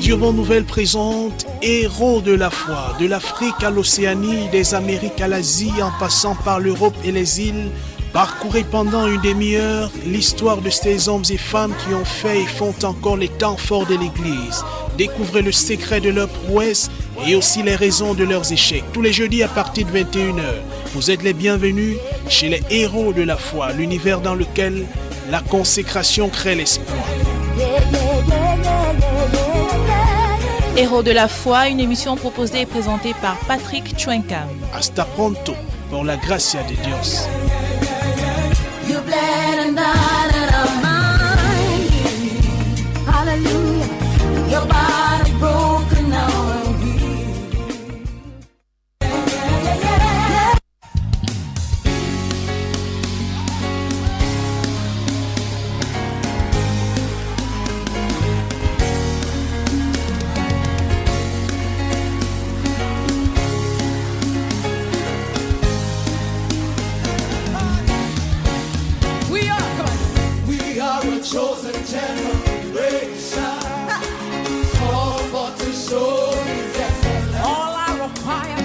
Radio Bonne Nouvelle présente Héros de la foi, de l'Afrique à l'Océanie, des Amériques à l'Asie, en passant par l'Europe et les îles. Parcourez pendant une demi-heure l'histoire de ces hommes et femmes qui ont fait et font encore les temps forts de l'Église. Découvrez le secret de leur prouesse et aussi les raisons de leurs échecs. Tous les jeudis à partir de 21h. Vous êtes les bienvenus chez les Héros de la foi, l'univers dans lequel la consécration crée l'espoir. Héros de la foi, une émission proposée et présentée par Patrick Chouenkam. Hasta pronto, por la gracia de Dios. You bled and died at our mind. Hallelujah. Your body broken now and healed. Chosen generation, called for to show His excellence. All I require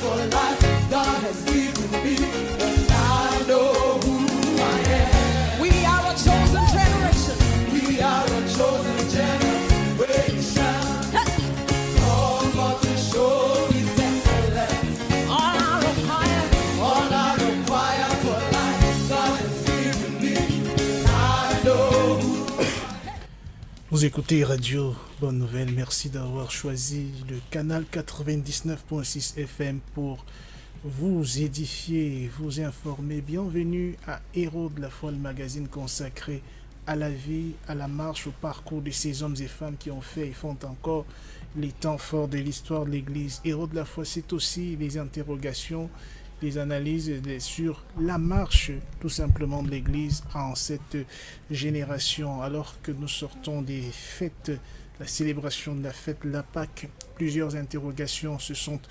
for life, God has given me, and I know who I am. We are a chosen generation. We are a chosen generation, called for to show His excellence. All I require for life, God has given me. Vous écoutez Radio Bonne Nouvelle, merci d'avoir choisi le canal 99.6 FM pour vous édifier et vous informer. Bienvenue à Héros de la foi, le magazine consacré à la vie, à la marche, au parcours de ces hommes et femmes qui ont fait et font encore les temps forts de l'histoire de l'Église. Héros de la foi, c'est aussi les interrogations, les analyses sur la marche tout simplement de l'Église en cette génération. Alors que nous sortons des fêtes, la célébration de la fête, la Pâque, plusieurs interrogations se sont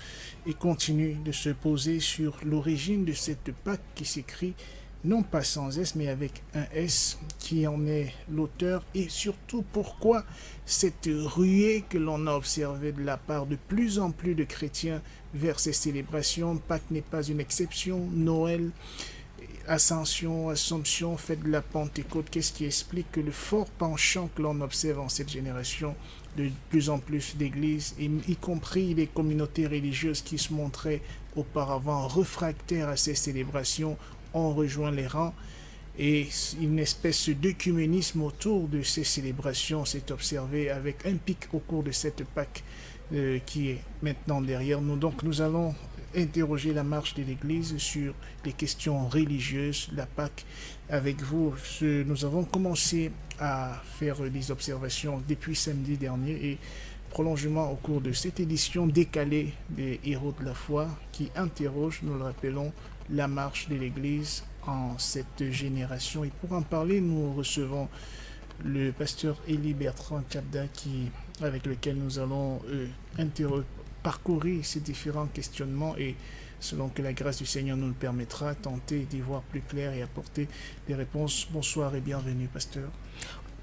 et continuent de se poser sur l'origine de cette Pâque qui s'écrit non pas sans S mais avec un S, qui en est l'auteur, et surtout pourquoi cette ruée que l'on a observée de la part de plus en plus de chrétiens vers ces célébrations. Pâques n'est pas une exception, Noël, Ascension, Assomption, fête de la Pentecôte. Qu'est-ce qui explique que le fort penchant que l'on observe en cette génération de plus en plus d'églises, y compris les communautés religieuses qui se montraient auparavant réfractaires à ces célébrations, ont rejoint les rangs, et une espèce d'œcuménisme autour de ces célébrations s'est observé avec un pic au cours de cette Pâque qui est maintenant derrière nous. Donc nous allons interroger la marche de l'Église sur les questions religieuses, la Pâque, avec vous. Nous avons commencé à faire des observations depuis samedi dernier et prolongement au cours de cette édition décalée des Héros de la foi qui interroge, nous le rappelons, la marche de l'Église en cette génération. Et pour en parler, nous recevons le pasteur Élie Bertrand Kabda avec lequel nous allons parcourir ces différents questionnements et, selon que la grâce du Seigneur nous le permettra, tenter d'y voir plus clair et apporter des réponses. Bonsoir et bienvenue, pasteur.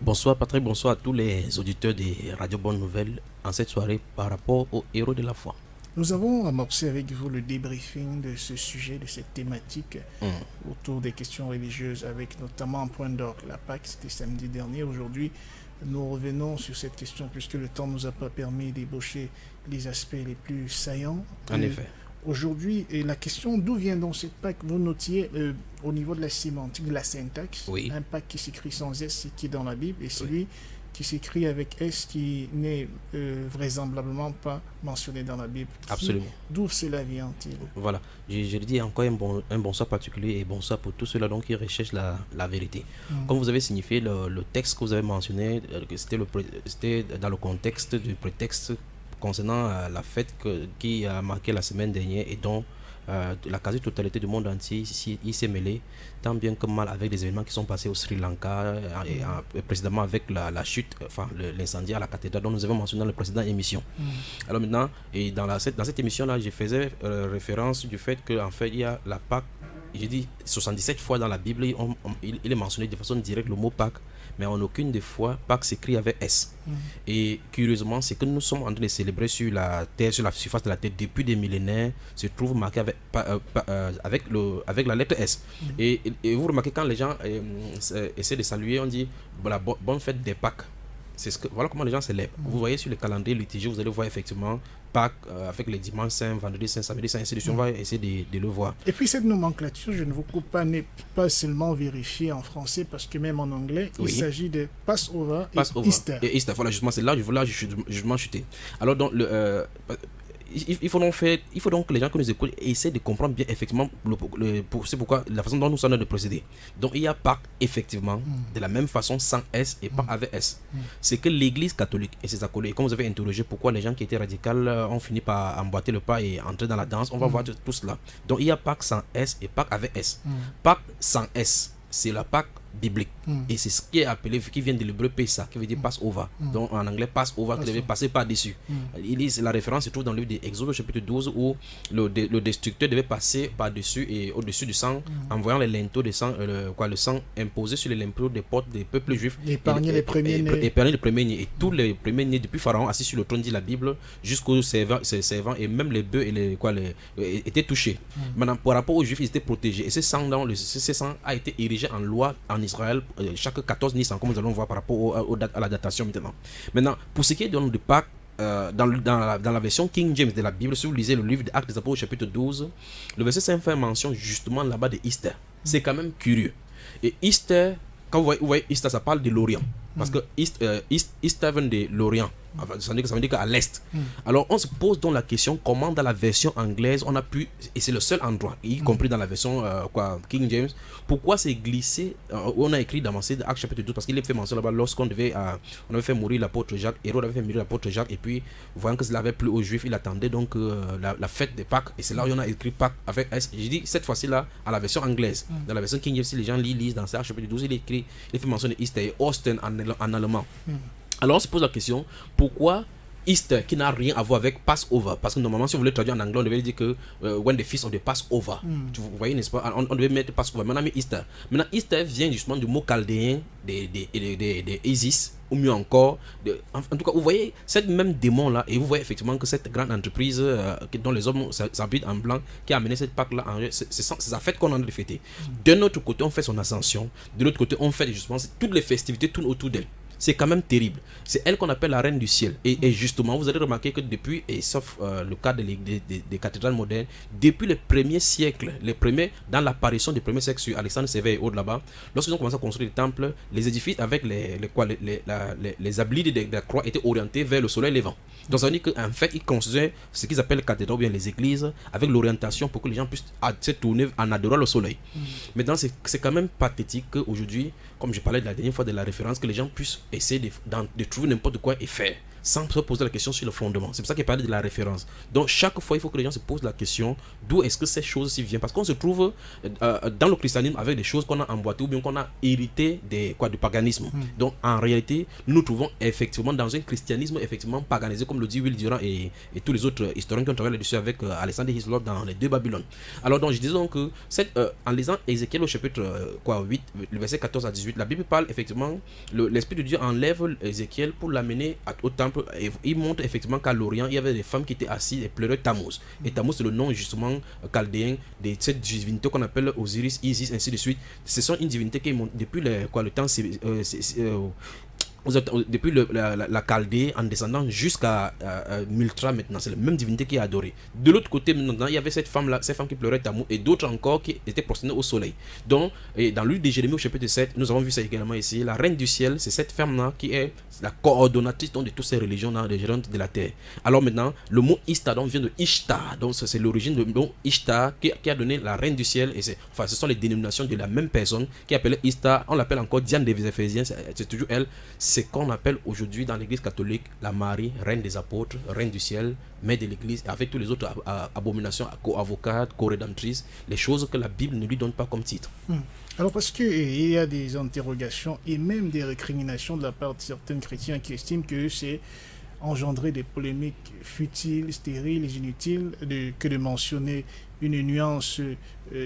Bonsoir Patrick, bonsoir à tous les auditeurs des Radio Bonne Nouvelle en cette soirée par rapport aux Héros de la foi. Nous avons amorcé avec vous le débriefing de ce sujet, de cette thématique autour des questions religieuses, avec notamment un point d'orgue. La Pâque, c'était samedi dernier. Aujourd'hui, nous revenons sur cette question puisque le temps ne nous a pas permis d'ébaucher les aspects les plus saillants. En effet. Aujourd'hui, la question d'où vient donc cette Pâque, vous notiez au niveau de la sémantique, de la syntaxe, oui. Un Pâque qui s'écrit sans S, qui est dans la Bible, et celui qui s'écrit avec S, qui n'est vraisemblablement pas mentionné dans la Bible. Absolument. D'où cela vient-il? Voilà, je le dis encore un bonsoir particulier et bonsoir pour tous ceux-là qui recherchent la vérité. Comme vous avez signifié, le texte que vous avez mentionné, c'était dans le contexte du prétexte concernant la fête qui a marqué la semaine dernière et dont la quasi-totalité du monde entier il s'est mêlé tant bien que mal avec des événements qui sont passés au Sri Lanka et précédemment avec la chute, l'incendie à la cathédrale dont nous avons mentionné dans la précédente émission. Alors maintenant, et dans cette émission-là, je faisais référence du fait qu'en fait, il y a la Pâque j'ai dit 77 fois dans la Bible, il est mentionné de façon directe le mot Pâques, mais en aucune des fois Pâques s'écrit avec S. Et curieusement, c'est que nous sommes en train de célébrer sur la terre, sur la surface de la terre depuis des millénaires, se trouve marqué avec la lettre S. Et vous remarquez quand les gens essaient de saluer, on dit voilà, bonne fête des Pâques. Voilà comment les gens célèbrent. Vous voyez sur le calendrier liturgique, vous allez voir effectivement Pâques avec les dimanches saints, vendredi saint, samedi saint, ainsi de suite. On va essayer de le voir. Et puis cette nomenclature, je ne vous coupe pas, n'est pas seulement vérifiée en français, parce que même en anglais, il s'agit de Passover et Easter. Et Easter, voilà, justement, c'est là où je m'en chutais. Alors, donc, il faut donc que les gens qui nous écoutent essaient de comprendre bien effectivement c'est pourquoi la façon dont nous sommes de procéder. Donc il y a Pâques effectivement de la même façon sans S et Pâques avec S. C'est que l'Église catholique et ses acolytes, comme vous avez interrogé pourquoi les gens qui étaient radicaux ont fini par emboîter le pas et entrer dans la danse, on va voir tout cela. Donc il y a Pâques sans S et Pâques avec S. Pâques sans S, c'est la Pâques biblique. Et c'est ce qui est appelé, qui vient de l'hébreu Pessah, qui veut dire Passover. Donc en anglais Passover, qui devait passer par-dessus. La référence se trouve dans le livre d'Exode chapitre 12 où le destructeur devait passer par-dessus et au-dessus du sang, envoyant les linteaux de sang, le sang imposé sur les linteaux des portes des peuples juifs. Épargner les premiers-nés. Épargner les premiers-nés. Et tous les premiers-nés, depuis Pharaon assis sur le trône, dit la Bible, jusqu'aux servants et même les bœufs étaient touchés. Maintenant, par rapport aux juifs, ils étaient protégés. Et ce sang a été érigé en loi en Israël chaque 14 Nissan, comme nous allons voir par rapport à la datation maintenant. Maintenant, pour ce qui est de Pâques, dans la version King James de la Bible, si vous lisez le livre d'Actes des Apôtres chapitre 12, le verset 5 fait mention justement là-bas de Easter. C'est quand même curieux. Et Easter, quand vous voyez Easter, ça parle de l'Orient. Parce que Easter vient de l'Orient. Ça veut dire qu'à l'Est. Alors on se pose donc la question comment dans la version anglaise on a pu, et c'est le seul endroit, y compris dans la version King James, pourquoi c'est glissé, on a écrit dans Actes chapitre 12, parce qu'il est fait mention là-bas lorsqu'on on avait fait mourir l'apôtre Jacques, Hérode avait fait mourir l'apôtre Jacques, et puis voyant que cela avait plu aux Juifs, il attendait donc la fête de Pâques, et c'est là où on a écrit Pâques avec S. J'ai dit cette fois-ci là, à la version anglaise, dans la version King James, si les gens lisent dans Actes chapitre 12, il fait mention de Easter et Osten en allemand. Alors on se pose la question, pourquoi Easter qui n'a rien à voir avec Passover? Parce que normalement si on voulait traduire en anglais on devait dire que when the feast of the Passover, vous voyez n'est-ce pas, on devait mettre Passover. Maintenant Easter vient justement du mot chaldéen des Isis, ou mieux encore en tout cas vous voyez cette même démon là, et vous voyez effectivement que cette grande entreprise dont les hommes s'habitent en blanc, qui a amené cette Pâque là, c'est sa fête qu'on est en train de fêter. D'un autre côté on fait son ascension, de l'autre côté on fait justement toutes les festivités tournent autour d'elle. C'est quand même terrible. C'est elle qu'on appelle la reine du ciel. Et justement, vous allez remarquer que depuis, et sauf le cas des cathédrales modernes, depuis les premiers siècles, dans l'apparition des premiers siècles sur Alexandre Sévère et autres là-bas, lorsqu'ils ont commencé à construire les temples, les édifices avec les ablis de la croix étaient orientés vers le soleil levant. Donc ça veut dire qu'en fait, ils construisaient ce qu'ils appellent les cathédrales ou bien les églises avec l'orientation pour que les gens puissent se tourner en adorant le soleil. Maintenant, c'est quand même pathétique qu'aujourd'hui, comme je parlais de la dernière fois de la référence, que les gens puissent essayer de trouver n'importe quoi et faire sans se poser la question sur le fondement. C'est pour ça qu'il parlait de la référence. Donc chaque fois il faut que les gens se posent la question d'où est-ce que ces choses-ci viennent, parce qu'on se trouve dans le christianisme avec des choses qu'on a emboîtées ou bien qu'on a hérité du paganisme. Donc en réalité nous nous trouvons effectivement dans un christianisme effectivement paganisé, comme le dit Will Durant et tous les autres historiens qui ont travaillé là-dessus avec Alexander Hislop dans les deux Babylone. Alors donc je disais donc que en lisant Ézéchiel au chapitre 8, le verset 14 à 18, la Bible parle effectivement, l'Esprit de Dieu enlève Ézéchiel pour l'amener au temple, et il montre effectivement qu'à l'Orient il y avait des femmes qui étaient assises et pleuraient Tammuz. Et Tammuz c'est le nom justement chaldéen de cette divinité qu'on appelle Osiris, Isis, ainsi de suite. Ce sont une divinité qui est depuis le temps depuis la Chaldée en descendant jusqu'à Multra maintenant, c'est la même divinité qui est adorée. De l'autre côté maintenant, il y avait ces femmes qui pleuraient Tammuz et d'autres encore qui étaient prosternées au soleil. Donc, et dans le livre de Jérémie au chapitre 7, nous avons vu ça également ici. La reine du ciel, c'est cette femme-là qui est la coordonnatrice de toutes ces religions des gérantes de la terre. Alors maintenant, le mot Ishtar vient de Ishtar, donc c'est l'origine du mot Ishtar qui a donné la reine du ciel, et ce sont les dénominations de la même personne qui appelait Ishtar. On l'appelle encore Diane des Éphésiens, c'est toujours elle. C'est qu'on appelle aujourd'hui dans l'église catholique la Marie, reine des apôtres, reine du ciel, mère de l'église, avec tous les autres abominations, co-avocate, co-rédemptrice, les choses que la Bible ne lui donne pas comme titre. Alors parce qu'il y a des interrogations et même des récriminations de la part de certains chrétiens qui estiment que c'est engendrer des polémiques futiles, stériles, inutiles, que de mentionner une nuance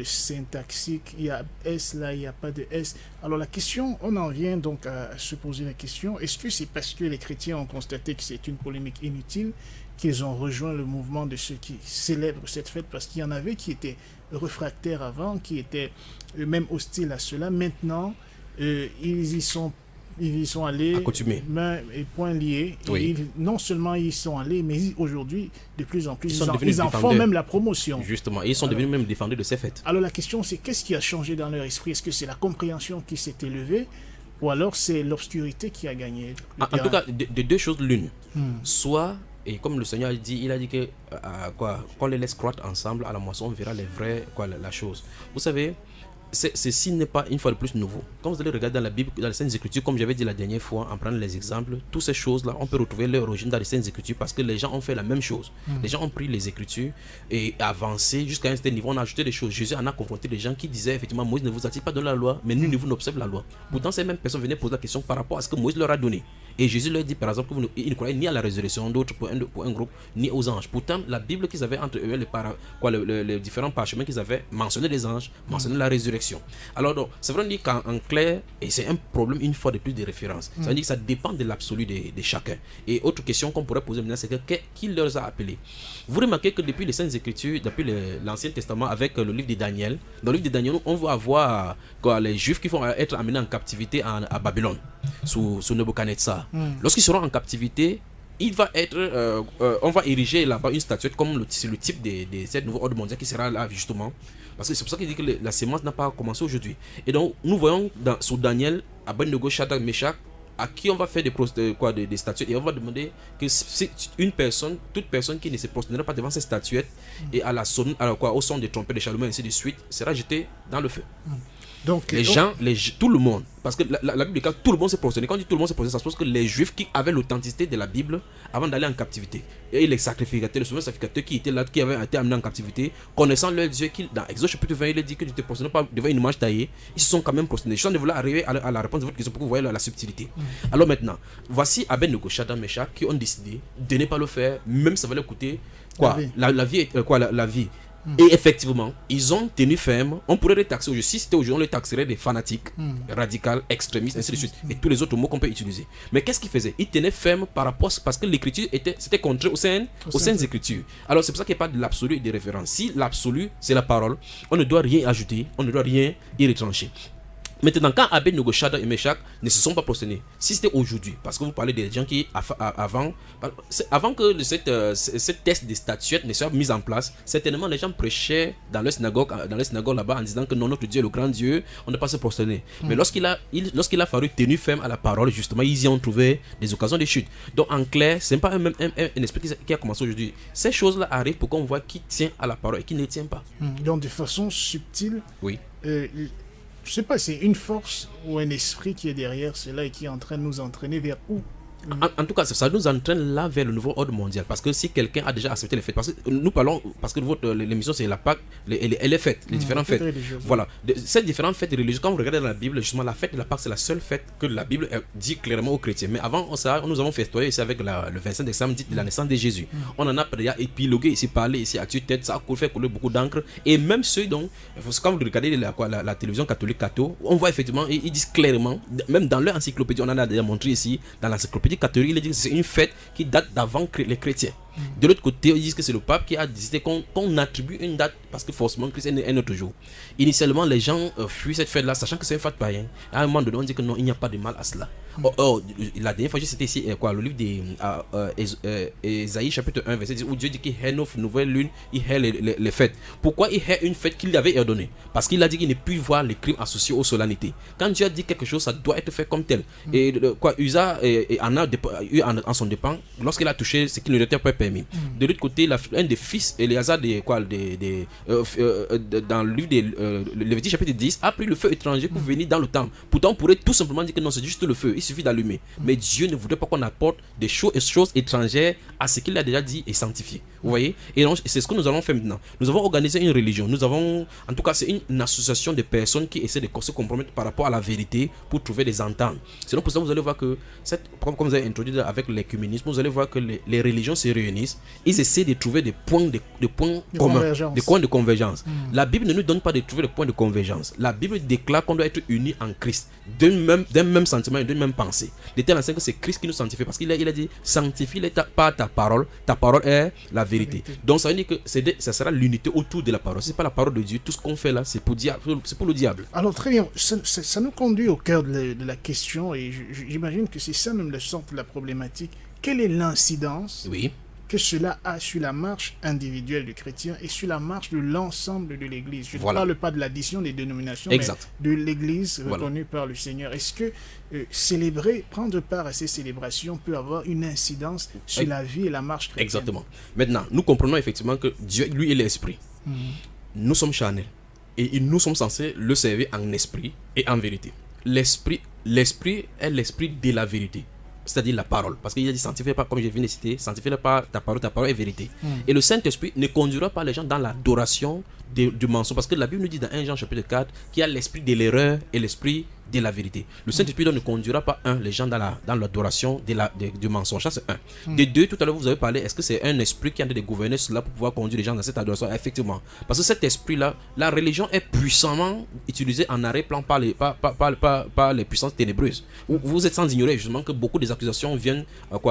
syntaxique. Il y a S là, il n'y a pas de S. Alors la question, on en vient donc à se poser la question, est-ce que c'est parce que les chrétiens ont constaté que c'est une polémique inutile qu'ils ont rejoint le mouvement de ceux qui célèbrent cette fête, parce qu'il y en avait qui étaient réfractaires avant, qui étaient même hostiles à cela. Maintenant, ils y sont allés, mains et poings liés. Oui. Et non seulement ils y sont allés, mais aujourd'hui, de plus en plus, ils en font même la promotion. Justement, ils sont devenus même défendeurs de ces fêtes. Alors la question, c'est qu'est-ce qui a changé dans leur esprit? Est-ce que c'est la compréhension qui s'est élevée, ou alors c'est l'obscurité qui a gagné? En tout cas, de deux choses l'une. Soit, et comme le Seigneur il a dit que qu'on les laisse croître ensemble, à la moisson on verra les vrais, la chose. Vous savez, ceci n'est pas une fois de plus nouveau. Quand vous allez regarder dans la Bible, dans les Saintes Écritures, comme j'avais dit la dernière fois, en prenant les exemples, toutes ces choses-là, on peut retrouver leur origine dans les Saintes Écritures, parce que les gens ont fait la même chose. Les gens ont pris les Écritures et avancé jusqu'à un certain niveau, on a ajouté des choses. Jésus en a confronté des gens qui disaient effectivement, Moïse ne vous a-t-il pas donné la loi, mais nul ne vous n'observe la loi. Pourtant, ces mêmes personnes venaient poser la question par rapport à ce que Moïse leur a donné. Et Jésus leur dit par exemple qu'ils ne croyaient ni à la résurrection d'autres pour un groupe, ni aux anges. Pourtant, la Bible qu'ils avaient entre eux, les différents parchemins qu'ils avaient, mentionnaient les anges, mentionnaient la résurrection. Alors donc, c'est vrai qu'en clair, et c'est un problème une fois de plus de référence. Ça veut dire que ça dépend de l'absolu de chacun. Et autre question qu'on pourrait poser maintenant, c'est que qui leur a appelés? Vous remarquez que depuis les Saintes Écritures, depuis l'Ancien Testament, avec le livre de Daniel, dans le livre de Daniel, on va avoir les Juifs qui vont être amenés en captivité à Babylone, sous Nebuchadnezzar. Lorsqu'ils seront en captivité, il va être, on va ériger là-bas une statuette comme c'est le type de cette nouveau ordre mondial qui sera là justement. Parce que c'est pour ça qu'il dit que la sémence n'a pas commencé aujourd'hui. Et donc, nous voyons sous Daniel, Abednego, Shadrach, Meshach, à qui on va faire des statuettes, et on va demander que toute personne qui ne se prosternera pas devant ces statuettes et au son des trompettes, des chalumeaux, ainsi de suite, sera jeté dans le feu. Donc, tout le monde, parce que la Bible dit que tout le monde s'est prosterné. Quand on dit tout le monde s'est prosterné, ça suppose que les Juifs qui avaient l'authenticité de la Bible avant d'aller en captivité, et les sacrificateurs, les souverains sacrificateurs qui étaient là, qui avaient été amenés en captivité, connaissant leur Dieu, dans Exode chapitre 20, il est dit que tu ne te prosternes pas devant une image taillée, ils se sont quand même prosternés. Je suis en train de vouloir arriver à la réponse de votre question pour que vous voyez la subtilité. Alors maintenant, voici Abednego, Shadrach, Meshach qui ont décidé de ne pas le faire, même ça va leur coûter la vie. Et effectivement, ils ont tenu ferme. On pourrait les taxer aujourd'hui. Si c'était aujourd'hui, on les taxerait des fanatiques, radicaux, extrémistes, ainsi de suite. Et tous les autres mots qu'on peut utiliser. Mais qu'est-ce qu'ils faisaient? Ils tenaient ferme par rapport, parce que l'écriture c'était contraire aux saintes écritures. Alors c'est pour ça qu'il n'y a pas de l'absolu et des références. Si l'absolu, c'est la parole, on ne doit rien ajouter, on ne doit rien y retrancher. Maintenant, quand Abednego, Shadrach et Meshach ne se sont pas prosternés, si c'était aujourd'hui, parce que vous parlez des gens qui, avant que cette test des statuettes ne soit mise en place, certainement les gens prêchaient dans les synagogues là-bas en disant que non, notre Dieu est le grand Dieu, on ne peut pas se prosterner. Mais lorsqu'il a fallu tenir ferme à la parole, justement, ils y ont trouvé des occasions de chute. Donc, en clair, ce n'est pas un esprit qui a commencé aujourd'hui. Ces choses-là arrivent pour qu'on voit qui tient à la parole et qui ne tient pas. Donc, de façon subtile, oui. Je sais pas, c'est une force ou un esprit qui est derrière cela et qui est en train de nous entraîner vers où? En tout cas, ça nous entraîne là vers le nouveau ordre mondial. Parce que si quelqu'un a déjà accepté les fêtes, parce que nous parlons, parce que l'émission c'est la Pâque, les fêtes, les différentes fêtes. Voilà, ces différentes fêtes religieuses, quand vous regardez dans la Bible, justement, la fête de la Pâque, c'est la seule fête que la Bible dit clairement aux chrétiens. Mais avant ça, nous avons festoyé ici avec le 25 décembre, dit de la naissance de Jésus. On en a déjà épilogué ici, parlé ici à tue-tête, ça a fait couler beaucoup d'encre. Et même ceux dont, quand vous regardez la télévision catholique catho, on voit effectivement, ils disent clairement, même dans leur encyclopédie, on en a déjà montré ici, dans l'encyclopédie catholique, il dit que c'est une fête qui date d'avant les chrétiens. De l'autre côté, ils disent que c'est le pape qui a décidé qu'on attribue une date parce que forcément Christ est un autre jour. Initialement, les gens fuient cette fête-là, sachant que c'est une fête païenne. À un moment donné, on dit que non, il n'y a pas de mal à cela. La dernière fois, c'était ici, le livre d'Ésaïe, chapitre 1, verset 10, où Dieu dit qu'il hait 9 nouvelles lunes, il hait les fêtes. Pourquoi il hait une fête qu'il avait ordonnée? Parce qu'il a dit qu'il ne peut voir les crimes associés aux solennités. Quand Dieu a dit quelque chose, ça doit être fait comme tel. Et Usa en a eu en son dépend lorsqu'il a touché ce qui ne lui était pas permis. De l'autre côté, un des fils, Éléazar, dans le livre de Lévitique chapitre 10, a pris le feu étranger pour venir dans le temple. Pourtant, on pourrait tout simplement dire que non, c'est juste le feu. suffit d'allumer. Mais Dieu ne voudrait pas qu'on apporte des choses étrangères à ce qu'il a déjà dit et sanctifié. Vous voyez? Et donc, c'est ce que nous allons faire maintenant. Nous avons organisé une religion. En tout cas, c'est une association de personnes qui essaient de se compromettre par rapport à la vérité pour trouver des ententes. Sinon, pour ça, vous allez voir que, comme vous avez introduit avec l'écuménisme, vous allez voir que les religions se réunissent. Ils essaient de trouver des points communs, des points de convergence. La Bible ne nous donne pas de trouver des points de convergence. La Bible déclare qu'on doit être unis en Christ, d'un même sentiment et d'une même pensée. De telle enseigne que c'est Christ qui nous sanctifie, parce qu'il a dit sanctifie par ta parole est la vérité. Donc ça veut dire que ça sera l'unité autour de la parole. Si c'est pas la parole de Dieu, tout ce qu'on fait là, c'est pour le diable. Alors très bien, ça nous conduit au cœur de la question, et j'imagine que c'est ça même le centre de la problématique. Quelle est l'incidence que cela a sur la marche individuelle du chrétien et sur la marche de l'ensemble de l'Église? Je ne parle pas de l'addition des dénominations, mais de l'Église reconnue par le Seigneur. Est-ce que prendre part à ces célébrations peut avoir une incidence sur la vie et la marche chrétienne? Exactement. Maintenant, nous comprenons effectivement que Dieu, lui, est l'Esprit. Nous sommes charnels et nous sommes censés le servir en esprit et en vérité. L'esprit est l'esprit de la vérité, c'est-à-dire la parole, parce qu'il a dit sanctifie pas, comme je viens de citer, sanctifie pas ta parole est vérité. Et le Saint-Esprit ne conduira pas les gens dans l'adoration du mensonge, parce que la Bible nous dit dans 1 Jean chapitre 4 qu'il y a l'esprit de l'erreur et l'esprit de la vérité. Le Saint-Esprit ne conduira pas les gens dans l'adoration du mensonge. Ça, c'est un. De deux, tout à l'heure, vous avez parlé, est-ce que c'est un esprit qui est en train de gouverner cela pour pouvoir conduire les gens dans cette adoration? Effectivement. Parce que cet esprit-là, la religion est puissamment utilisée en arrière-plan par les puissances ténébreuses. Vous êtes sans ignorer justement que beaucoup des accusations viennent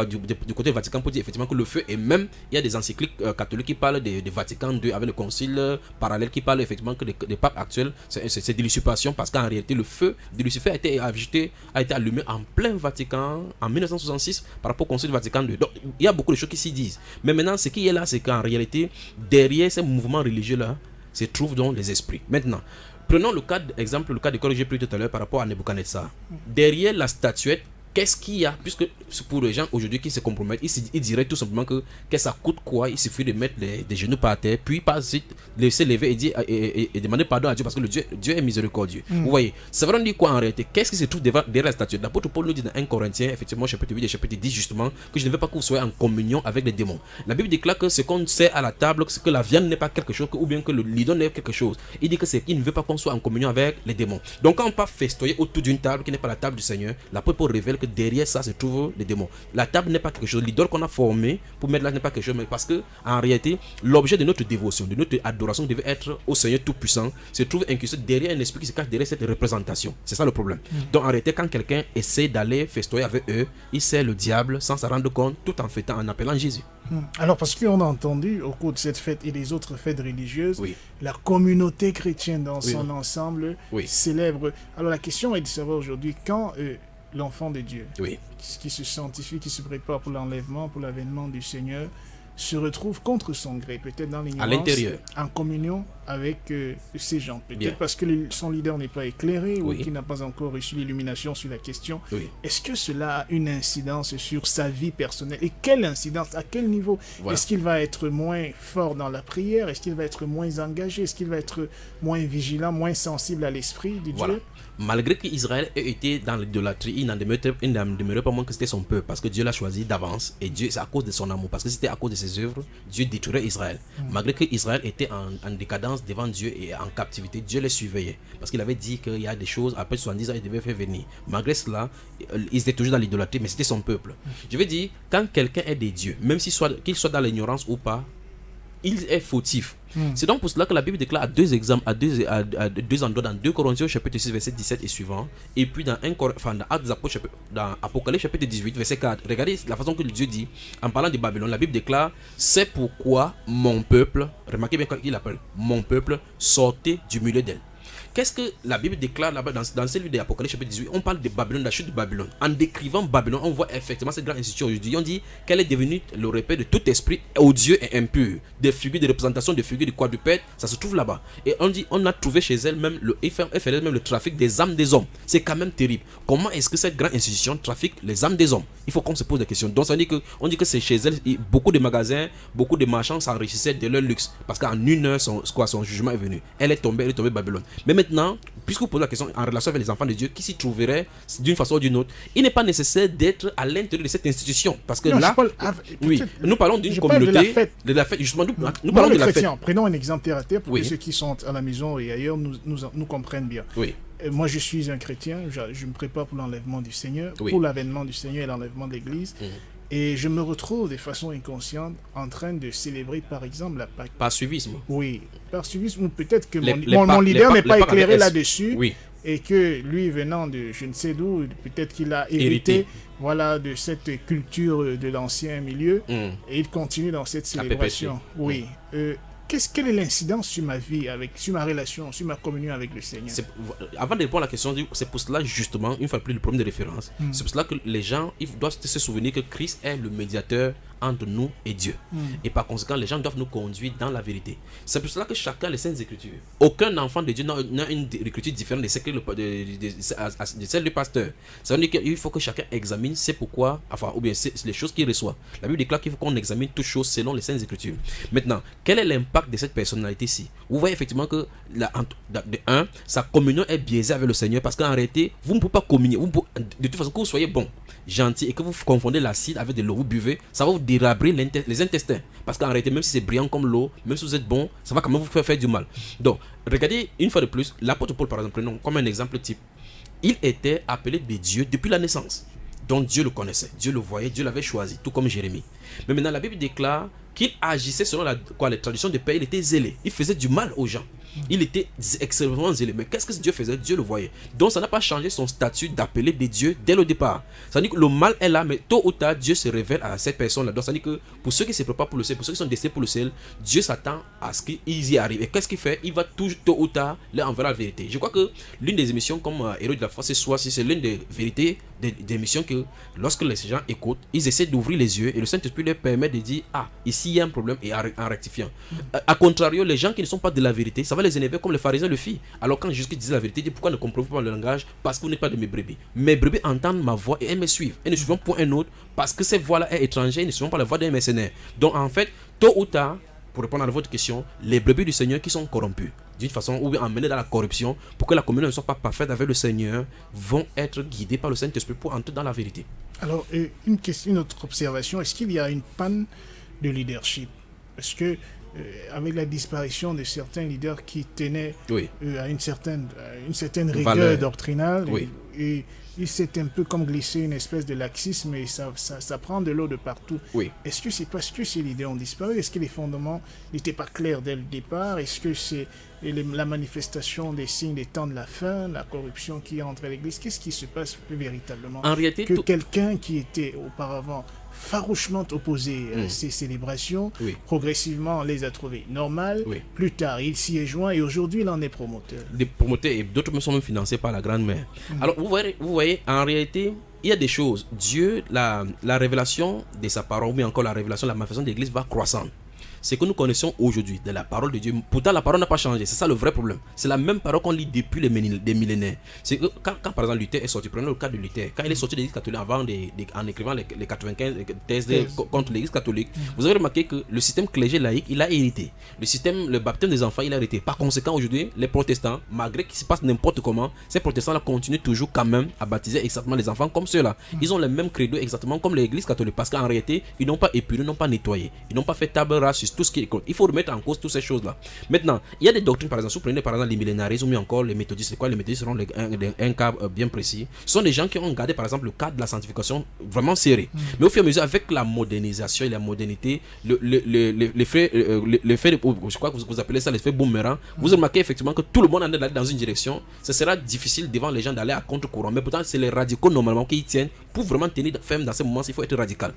du côté Vatican pour dire effectivement que le feu, et même il y a des encycliques catholiques qui parlent de Vatican II avec le concile parallèle qui parle effectivement que des papes actuels, c'est de l'usurpation, parce qu'en réalité, le feu de Lucifer a été allumé en plein Vatican en 1966 par rapport au Concile Vatican II. Donc, il y a beaucoup de choses qui s'y disent. Mais maintenant, ce qui est là, c'est qu'en réalité, derrière ces mouvements religieux-là, se trouvent donc les esprits. Maintenant, prenons le cas d'école que j'ai pris tout à l'heure par rapport à Nebuchadnezzar. Derrière la statuette, qu'est-ce qu'il y a? Puisque pour les gens aujourd'hui qui se compromettent, ils diraient tout simplement que ça coûte quoi? Il suffit de mettre des genoux par terre, puis par suite laisser lever et dire et demander pardon à Dieu, parce que Dieu est miséricordieux. Vous voyez, ça veut dire quoi en réalité? Qu'est-ce qui se trouve derrière la statue? L'apôtre Paul nous dit dans 1 Corinthiens, effectivement, chapitre 8 et chapitre 10, justement, que je ne veux pas que vous soyez en communion avec les démons. La Bible déclare que ce qu'on sait à la table, c'est que la viande n'est pas quelque chose, ou bien que l'idole n'est quelque chose. Il dit que il ne veut pas qu'on soit en communion avec les démons. Donc quand on part festoyer autour d'une table qui n'est pas la table du Seigneur, l'apôtre Paul révèle que derrière ça se trouvent les démons. La table n'est pas quelque chose, l'idole qu'on a formée pour mettre là n'est pas quelque chose, mais parce que en réalité, l'objet de notre dévotion, de notre adoration devait être au Seigneur Tout-Puissant, se trouve incrusté derrière un esprit qui se cache derrière cette représentation. C'est ça le problème. Donc en réalité, quand quelqu'un essaie d'aller festoyer avec eux, il sert le diable sans s'en rendre compte, tout en fêtant, en appelant Jésus. Alors, parce qu'on a entendu au cours de cette fête et des autres fêtes religieuses, la communauté chrétienne dans son ensemble célèbre. Alors la question est de savoir aujourd'hui quand l'enfant de Dieu, qui se sanctifie, qui se prépare pour l'enlèvement, pour l'avènement du Seigneur, se retrouve contre son gré, peut-être dans l'ignorance, à l'intérieur, en communion avec ces gens, peut-être parce que son leader n'est pas éclairé ou qu'il n'a pas encore reçu l'illumination sur la question. Est-ce que cela a une incidence sur sa vie personnelle? Et quelle incidence? À quel niveau? Est-ce qu'il va être moins fort dans la prière? Est-ce qu'il va être moins engagé? Est-ce qu'il va être moins vigilant, moins sensible à l'esprit de Dieu? Malgré qu'Israël ait été dans l'idolâtrie, il n'en demeurait pas moins que c'était son peuple, parce que Dieu l'a choisi d'avance, et Dieu, c'est à cause de son amour, parce que c'était à cause de ses œuvres, Dieu détruirait Israël. Malgré qu'Israël était en décadence devant Dieu et en captivité, Dieu les surveillait, parce qu'il avait dit qu'il y a des choses, après 70 ans, il devait faire venir. Malgré cela, ils étaient toujours dans l'idolâtrie, mais c'était son peuple. Je veux dire, quand quelqu'un est des dieux, même qu'il soit dans l'ignorance ou pas, il est fautif. C'est donc pour cela que la Bible déclare à deux endroits, dans 2 Corinthiens chapitre 6 verset 17 et suivant, et puis dans Apocalypse chapitre 18 verset 4. Regardez la façon que Dieu dit en parlant de Babylone. La Bible déclare: c'est pourquoi mon peuple, remarquez bien qu'il appelle mon peuple, sortez du milieu d'elle. Qu'est-ce que la Bible déclare là-bas dans ce livre d'Apocalypse chapitre 18? On parle de Babylone, de la chute de Babylone. En décrivant Babylone, on voit effectivement cette grande institution aujourd'hui. On dit qu'elle est devenue le repère de tout esprit odieux et impur. Des figures de représentation, des figures de quadrupèdes, ça se trouve là-bas. Et on dit, on a trouvé chez elle même elle fait même le trafic des âmes des hommes. C'est quand même terrible. Comment est-ce que cette grande institution trafique les âmes des hommes? Il faut qu'on se pose des questions. Donc ça dit que on dit que c'est chez elle, beaucoup de magasins, beaucoup de marchands s'enrichissaient de leur luxe, parce qu'en une heure son jugement est venu. Elle est tombée Babylone. Mais Maintenant, puisque vous posez la question en relation avec les enfants de Dieu qui s'y trouveraient d'une façon ou d'une autre, il n'est pas nécessaire d'être à l'intérieur de cette institution. Parce que Non, là, je parle- oui, nous parlons d'une je parle de communauté, la fête. Justement, nous Nous, parlons de les la fête. chrétiens, prenons un exemple terre à terre pour Oui. que ceux qui sont à la maison et ailleurs nous comprennent bien. Oui, Moi, je suis un chrétien, je me prépare pour l'enlèvement du Seigneur, Oui. pour l'avènement du Seigneur et l'enlèvement de l'Église. Et je me retrouve de façon inconsciente en train de célébrer, par exemple, la Pâque. par suivisme. Oui, par suivisme, ou peut-être que Les mon Pâques- leader les n'est pas Pâques avec éclairé S. là-dessus. Oui, Et que lui, venant de je ne sais d'où, peut-être qu'il a hérité, Hérité. voilà, de cette culture de l'ancien milieu. Mm. Et il continue dans cette À célébration. perpétuer. Oui. Quelle est l'incidence sur ma vie, sur ma relation, sur ma communion avec le Seigneur? Avant de répondre à la question, c'est pour cela justement, une fois de plus, le problème de référence. C'est pour cela que les gens ils doivent se souvenir que Christ est le médiateur entre nous et Dieu. Et par conséquent, les gens doivent nous conduire dans la vérité. C'est pour cela que chacun les Saintes Écritures, aucun enfant de Dieu n'a une écriture différente de celle du pasteur. Ça veut dire qu'il faut que chacun examine c'est pourquoi, enfin, ou bien c'est les choses qu'il reçoit. La Bible déclare qu'il faut qu'on examine toutes choses selon les Saintes Écritures. Maintenant, quel est l'impact de cette personnalité-ci? Vous voyez effectivement que sa communion est biaisée avec le Seigneur parce qu'en réalité, vous ne pouvez pas communier. De toute façon, que vous soyez bon, gentil et que vous confondez l'acide avec de l'eau, vous buvez, ça va vous dérabrer les intestins. Parce qu'en réalité, même si c'est brillant comme l'eau, même si vous êtes bon, ça va quand même vous faire du mal. Donc, regardez une fois de plus, l'apôtre Paul, par exemple, prenons comme un exemple type. Il était appelé de Dieu depuis la naissance. Donc Dieu le connaissait, Dieu le voyait, Dieu l'avait choisi, tout comme Jérémie. Mais maintenant, la Bible déclare qu'il agissait selon les traditions de père, il était zélé. Il faisait du mal aux gens. Il était extrêmement zélé. Mais qu'est-ce que Dieu faisait? Dieu le voyait. Donc ça n'a pas changé son statut d'appelé de Dieu dès le départ. Ça veut dire que le mal est là, mais tôt ou tard, Dieu se révèle à cette personne-là. Donc ça veut dire que pour ceux qui se préparent pour le ciel, pour ceux qui sont destinés pour le ciel, Dieu s'attend à ce qu'ils y arrivent. Et qu'est-ce qu'il fait? Il va toujours, tôt ou tard, leur enverra la vérité. Je crois que l'une des émissions comme Héros de la foi, c'est l'une des vérités des émissions que lorsque les gens écoutent, ils essaient d'ouvrir les yeux et le Saint-Esprit leur permet de dire ah, ici il y a un problème et en rectifiant. A contrario, les gens qui ne sont pas de la vérité, ça va les énerver comme les pharisiens le firent. Alors quand Jésus disait la vérité, il dit pourquoi ne comprenez-vous pas le langage? Parce que vous n'êtes pas de mes brebis. Mes brebis entendent ma voix et elles me suivent. Elles ne suivent pas un autre parce que cette voix-là est étrangère, elles ne suivent pas la voix d'un mercenaire. Donc en fait, tôt ou tard, pour répondre à votre question, les brebis du Seigneur qui sont corrompues d'une façon ou bien emmenées dans la corruption pour que la communion ne soit pas parfaite avec le Seigneur vont être guidées par le Saint-Esprit pour entrer dans la vérité. Alors, une autre observation, est-ce qu'il y a une panne de leadership? Parce que avec la disparition de certains leaders qui tenaient Oui. à une certaine rigueur Valeur. doctrinale, Oui. et il s'est un peu comme glissé une espèce de laxisme et ça prend de l'eau de partout. Oui. Est-ce que c'est parce que ces leaders ont disparu? Est-ce que les fondements n'étaient pas clairs dès le départ? Est-ce que c'est la manifestation des signes des temps de la fin, la corruption qui entre à l'Église? Qu'est-ce qui se passe véritablement? En réalité, Que quelqu'un qui était auparavant farouchement opposé à ces célébrations, Oui. progressivement les a trouvées normales. Oui. Plus tard, il s'y est joint et aujourd'hui, il en est promoteur. des promoteurs et d'autres sont même financés par la grand-mère. Alors vous voyez, en réalité, il y a des choses. Dieu, la révélation de sa parole, ou bien encore la révélation de la manifestation de l'Église va croissant. Ce que nous connaissons aujourd'hui de la parole de Dieu, pourtant la parole n'a pas changé, c'est ça le vrai problème. C'est la même parole qu'on lit depuis des millénaires. C'est que quand par exemple Luther est sorti, prenons le cas de Luther, quand il est sorti de l'Église catholique en écrivant les 95 thèses contre l'Église catholique, vous avez remarqué que le système clergé laïque, il a hérité. Le baptême des enfants, il a hérité. Par conséquent, aujourd'hui, les protestants, malgré qu'il se passe n'importe comment, ces protestants-là continuent toujours quand même à baptiser exactement les enfants comme ceux-là. Ils ont le même credo exactement comme l'Église catholique, parce qu'en réalité, ils n'ont pas épuré, ils n'ont pas nettoyé, ils n'ont pas fait table rase sur tout ce qui est. Il faut remettre en cause toutes ces choses-là. Maintenant, il y a des doctrines, par exemple, si vous prenez par exemple les millénaristes ou bien encore les méthodistes, c'est quoi les méthodistes seront un cas bien précis. Ce sont des gens qui ont gardé par exemple le cadre de la sanctification vraiment serré. Mais au fur et à mesure, avec la modernisation et la modernité, l'effet, je crois que vous appelez ça l'effet boomerang, vous remarquez effectivement que tout le monde en est allé dans une direction. Ce sera difficile devant les gens d'aller à contre-courant. Mais pourtant, c'est les radicaux normalement qui y tiennent. Pour vraiment tenir ferme dans ces moments, il faut être radical.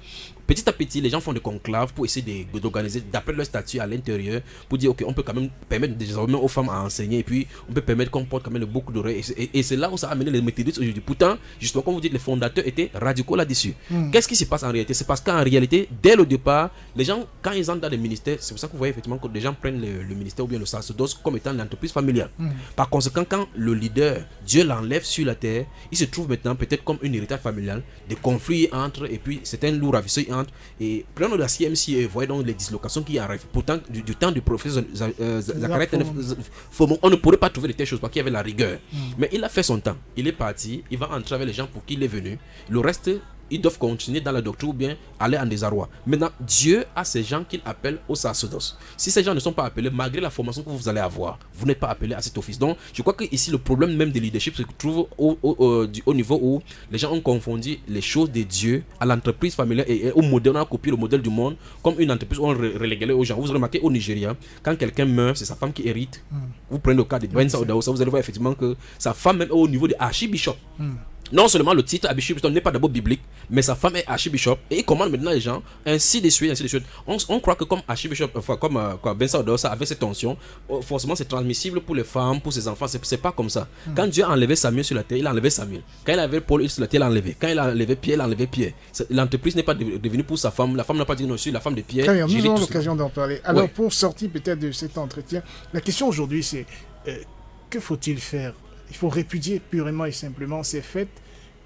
Petit à petit, les gens font des conclaves pour essayer d'organiser, d'après leur statut à l'intérieur, pour dire ok, on peut quand même permettre désormais aux femmes à enseigner et puis on peut permettre qu'on porte quand même le boucle d'oreille. Et c'est là où ça a amené les méthodistes aujourd'hui. Pourtant, justement, comme vous dites, les fondateurs étaient radicaux là-dessus. Qu'est-ce qui se passe en réalité? C'est parce qu'en réalité, dès le départ, les gens, quand ils entrent dans les ministères, c'est pour ça que vous voyez effectivement que les gens prennent le ministère ou bien le sacerdoce comme étant l'entreprise familiale. Par conséquent, quand le leader, Dieu l'enlève sur la terre, il se trouve maintenant peut-être comme un héritage familial, des conflits entre, et puis c'est un lourd ravisseur entre. Et prenons la CMC et voyez donc les dislocations qui arrive. Pourtant, du temps du prophète Zacharie, on ne pourrait pas trouver de telles choses parce qu'il y avait la rigueur. Mais il a fait son temps. Il est parti, il va entrer avec les gens pour qui il est venu. Le reste, ils doivent continuer dans la doctrine ou bien aller en désarroi. Maintenant, Dieu a ces gens qu'il appelle au sacerdoce. Si ces gens ne sont pas appelés, malgré la formation que vous allez avoir, vous n'êtes pas appelé à cet office. Donc, je crois que ici le problème même de leadership se trouve au niveau où les gens ont confondu les choses de Dieu à l'entreprise familiale et au modèle, on a copié le modèle du monde comme une entreprise où on reléguait aux gens. Vous remarquez au Nigeria, quand quelqu'un meurt, c'est sa femme qui hérite. Vous prenez le cas de Bensa Odaosa, vous allez voir effectivement que sa femme même est au niveau de archibishop. Non seulement le titre archibishop n'est pas d'abord biblique, mais sa femme est archibishop et il commande maintenant les gens, ainsi de suite, ainsi de suite. On croit que comme archibishop, comme Bensa Odaosa avait cette tension, forcément c'est transmissible pour les femmes, pour ses enfants, c'est pas comme ça. Quand Dieu a enlevé Samuel sur la terre, il a enlevé Samuel. Quand il a enlevé Paul sur la terre, il a enlevé. Quand il a enlevé Pierre, il a enlevé Pierre. L'entreprise n'est pas devenue pour sa femme, la femme n'a pas dit non, je suis la femme de Pierre. Très bien, nous aurons l'occasion d'en parler. Alors pour sortir peut-être de cet entretien, la question aujourd'hui c'est que faut-il faire? Il faut répudier purement et simplement ces faits.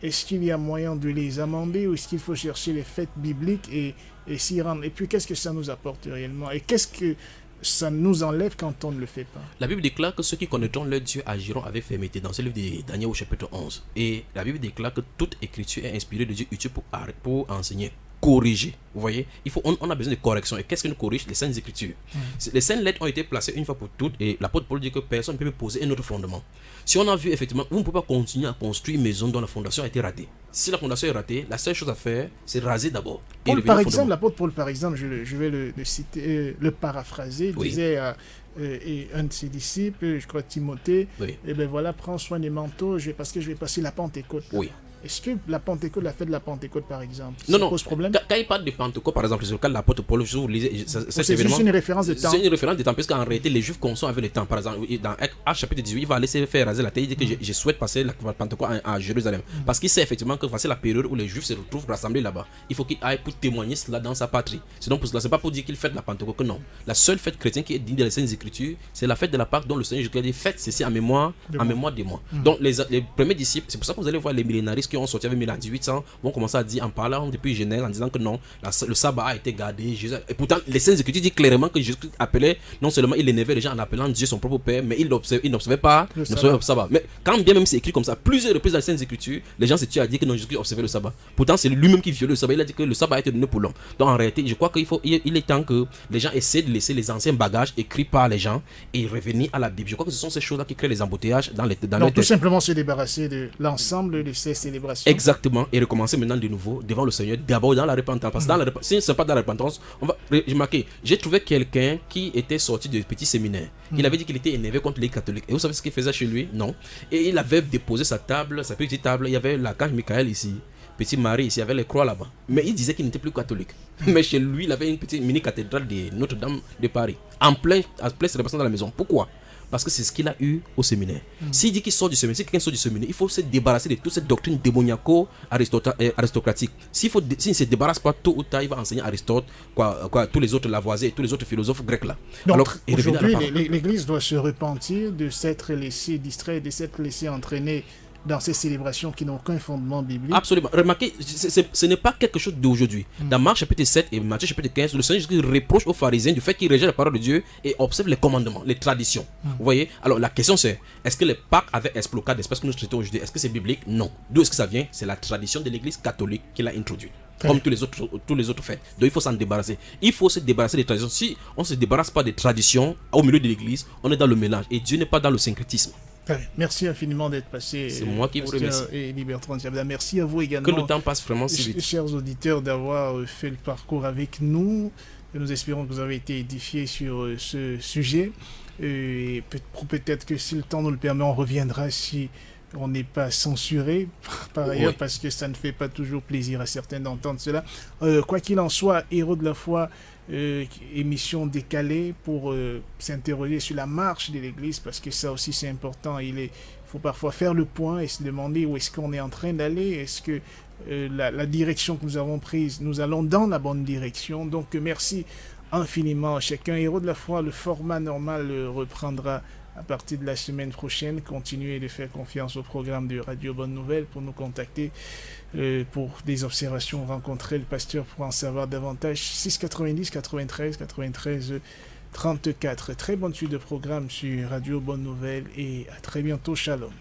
Est-ce qu'il y a moyen de les amender ou est-ce qu'il faut chercher les faits bibliques et s'y rendre? Et puis qu'est-ce que ça nous apporte réellement? Et qu'est-ce que ça nous enlève quand on ne le fait pas? La Bible déclare que ceux qui connaîtront leur Dieu agiront avec fermeté dans ce livre de Daniel au chapitre 11. Et la Bible déclare que toute écriture est inspirée de Dieu, utile pour enseigner, corriger. Vous voyez, on a besoin de correction. Et qu'est-ce que nous corrige? Les saintes écritures. Les saintes lettres ont été placées une fois pour toutes et l'apôtre Paul dit que personne ne peut poser un autre fondement. Si on a vu effectivement, vous ne pouvez pas continuer à construire une maison dont la fondation a été ratée. Si la fondation est ratée, la seule chose à faire, c'est raser d'abord. Paul, par exemple, l'apôtre Paul, par exemple, je vais le citer, le paraphraser, il disait et un de ses disciples, je crois Timothée, et ben voilà, prends soin des manteaux parce que je vais passer la Pentecôte. Oui. Est-ce que la Pentecôte, la fête de la Pentecôte, par exemple, ça pose problème? Quand il parle de Pentecôte, par exemple, c'est le cas de l'apôtre Paul, vous lisez, c'est juste une référence de temps. C'est une référence de temps, parce qu'en réalité, les Juifs consomment avec le temps. Par exemple, dans Actes chapitre 18, il va laisser faire raser la terre, il dit que je souhaite passer la Pentecôte à Jérusalem. Parce qu'il sait effectivement que c'est la période où les Juifs se retrouvent rassemblés là-bas. Il faut qu'il aille pour témoigner cela dans sa patrie. C'est donc pour cela, c'est pas pour dire qu'il fête la Pentecôte que non. La seule fête chrétienne qui est digne dans les Saintes Écritures, c'est la fête de la Pâque dont le Seigneur Jésus a dit faites ceci en mémoire de moi. Donc les premiers disciples, c'est pour ça que vous allez voir les millénaristes qui ont sorti avec 1800 vont commencer à dire en parlant depuis Genèse en disant que non, le sabbat a été gardé. Et pourtant, les Saintes Écritures disent clairement que Jésus appelait, non seulement il énervait les gens en appelant Dieu son propre Père, mais il n'observait pas le sabbat. Mais quand bien même c'est écrit comme ça, plusieurs reprises dans les Saintes Écritures, les gens se tuent à dire que non, Jésus observait le sabbat. Pourtant, c'est lui-même qui violait le sabbat. Il a dit que le sabbat a été donné pour l'homme. Donc en réalité, je crois qu'il est temps que les gens essaient de laisser les anciens bagages écrits par les gens et revenir à la Bible. Je crois que ce sont ces choses-là qui créent les embouteillages dans les Donc tout simplement se débarrasser de l'ensemble de ces célébrations. Exactement, et recommencer maintenant de nouveau devant le Seigneur, d'abord dans la repentance. Parce que si ce n'est pas dans la repentance, on va remarquer, j'ai trouvé quelqu'un qui était sorti de petit séminaire. Il avait dit qu'il était énervé contre les catholiques. Et vous savez ce qu'il faisait chez lui? Non. Et il avait déposé sa petite table, il y avait l'archange Michael ici, Petit Marie ici, il y avait les croix là-bas. Mais il disait qu'il n'était plus catholique. Mais chez lui, il avait une petite mini-cathédrale de Notre-Dame de Paris, en plein célébration dans la maison. Pourquoi? Parce que c'est ce qu'il a eu au séminaire. S'il dit qu'il sort du séminaire, si quelqu'un sort du séminaire, il faut se débarrasser de toute cette doctrine démoniaco-aristocratique. S'il ne se débarrasse pas, tôt ou tard, il va enseigner Aristote, tous les autres Lavoisier et tous les autres philosophes grecs là. Donc, aujourd'hui, l'Église doit se repentir de s'être laissé distraire, de s'être laissé entraîner dans ces célébrations qui n'ont aucun fondement biblique. Absolument. Remarquez, ce n'est pas quelque chose d'aujourd'hui. Dans Marc chapitre 7 et Matthieu chapitre 15, le Seigneur Jésus reproche aux pharisiens du fait qu'ils rejettent la parole de Dieu et observent les commandements, les traditions. Vous voyez? Alors la question c'est, est-ce que les Pâques avaient exploqué d'espèces que nous traitons aujourd'hui? Est-ce que c'est biblique? Non. D'où est-ce que ça vient? C'est la tradition de l'Église catholique qui l'a introduit. Comme tous les autres faits. Donc il faut s'en débarrasser. Il faut se débarrasser des traditions. Si on ne se débarrasse pas des traditions au milieu de l'Église, on est dans le mélange. Et Dieu n'est pas dans le syncrétisme. Merci infiniment d'être passé. C'est moi qui vous remercie. Et Libertrand Diabda. Merci à vous également. Que le temps passe vraiment si vite. Chers auditeurs, d'avoir fait le parcours avec nous. Nous espérons que vous avez été édifiés sur ce sujet. Et peut-être que si le temps nous le permet, on reviendra si on n'est pas censuré par ailleurs, parce que ça ne fait pas toujours plaisir à certains d'entendre cela. Quoi qu'il en soit, Héros de la foi, émission décalée pour s'interroger sur la marche de l'Église, parce que ça aussi c'est important. Il faut parfois faire le point et se demander où est-ce qu'on est en train d'aller. Est-ce que la direction que nous avons prise, nous allons dans la bonne direction? Donc merci infiniment à chacun. Héros de la foi, le format normal reprendra À partir de la semaine prochaine, continuez de faire confiance au programme de Radio Bonne Nouvelle pour nous contacter pour des observations, rencontrer le pasteur pour en savoir davantage. 690 93 93 34. Très bonne suite de programme sur Radio Bonne Nouvelle et à très bientôt. Shalom.